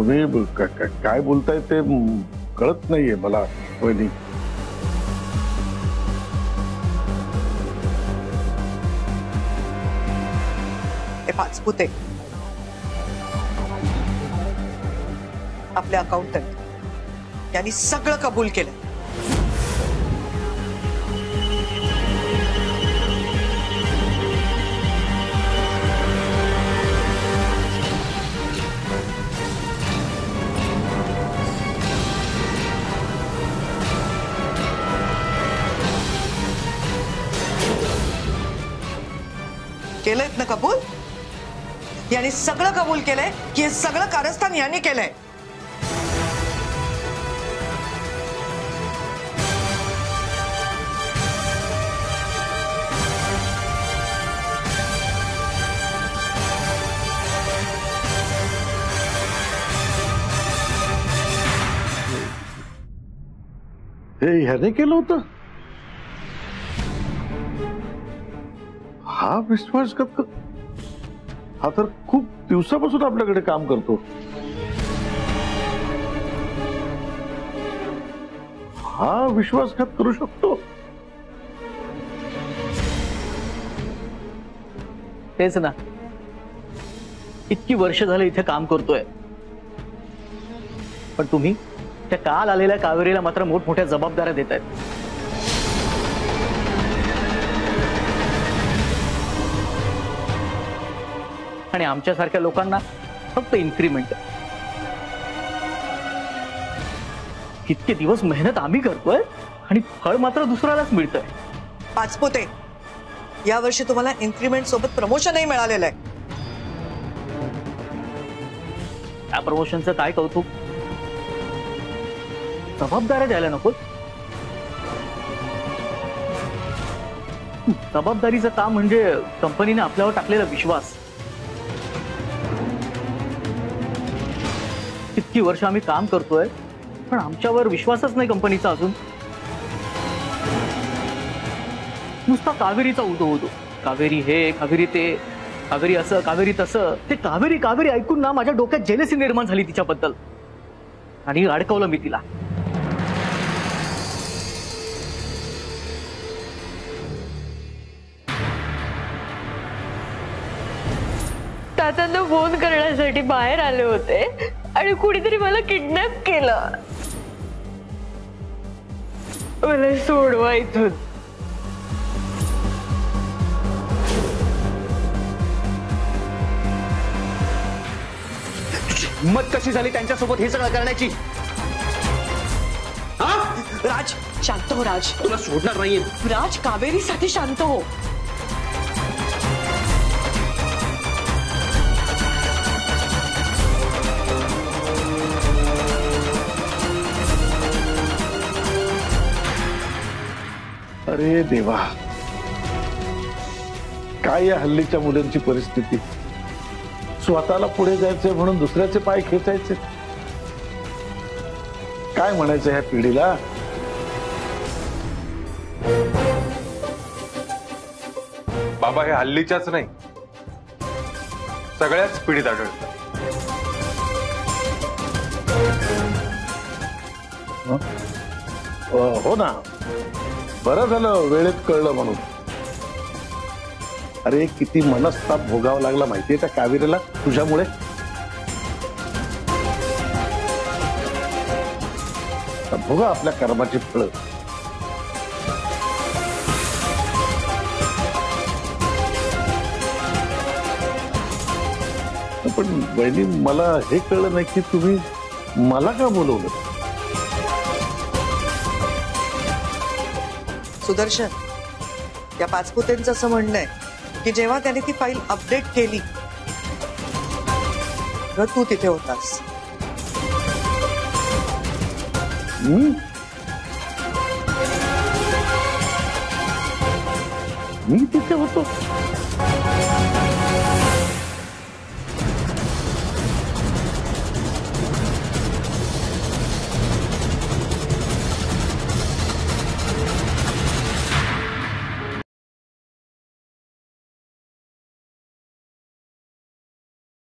तुम्ही काय बोलताय ते कळत नाहीये मला वहिनी. पाचपुते आपले अकाउंटंट यांनी सगळं कबूल केलं. केलंयत ना कबूल? यांनी सगळं कबूल केलंय की हे सगळं कारस्थान यांनी केलंय. हे ह्याने केलं होतं? हा विश्वासघात हा तर खूप दिवसापासून आपल्याकडे काम करतो. हा विश्वासघात करू शकतो? तेच ना, इतकी वर्ष झाले इथे काम करतोय, पण तुम्ही त्या काल आलेल्या कावेरीला मात्र मोठमोठ्या जबाबदाऱ्या देत आहेत. आणि आमच्यासारख्या लोकांना फक्त इन्क्रीमेंट. किती दिवस मेहनत आम्ही करतोय आणि फळ मात्र दुसऱ्यालाच मिळतंय. पाचपुते, यावर्षी तुम्हाला इन्क्रीमेंट सोबत प्रमोशनही मिळालेलं आहे. त्या प्रमोशनचं काय कौतुक? जबाबदाऱ्या द्यायला नको? जबाबदारीचं काम म्हणजे कंपनीने आपल्यावर टाकलेला विश्वास. इतकी वर्ष आम्ही काम करतोय पण आमच्यावर विश्वासच नाही कंपनीचा अजून. नुसता कावेरीचा उदो कावेरी हे, कावेरी ते, कावेरी असं, कावेरी तसं. ते कावेरी कावेरी ऐकून ना माझ्या डोक्यात जेलसी निर्माण झाली तिच्याबद्दल आणि अडकवलं मी तिला. तात्यांना फोन करण्यासाठी बाहेर आले होते आणि कुणीतरी मला किडनॅप केलं. मला सोडवा इथून. हिम्मत कशी झाली त्यांच्यासोबत हे सगळं करण्याची? राज, शांत हो राज. तुला सोडणार नाहीये राज, कावेरीसाठी शांत हो. अरे देवा, काय या हल्लीच्या मुलांची परिस्थिती. स्वतःला पुढे जायचंय म्हणून दुसऱ्याचे पाय खेचायचे. काय म्हणायचं ह्या पिढीला? बाबा, हे हल्लीच्याच नाही, सगळ्याच पिढीत आढळतं. हो ना, बरं झालं वेळेत कळलं म्हणून. अरे किती मनस्ताप भोगावा लागला माहितीये त्या कावेरीला तुझ्यामुळे. भोगा आपल्या कर्माची फळं. पण वहिनी, मला हे कळलं नाही की तुम्ही मला का बोलवलं? सुदर्शन, या पाचपुतेंचं असं म्हणणं आहे की जेव्हा त्याने ती फाईल अपडेट केली तर तू तिथे होतास. मी तिथे होतो?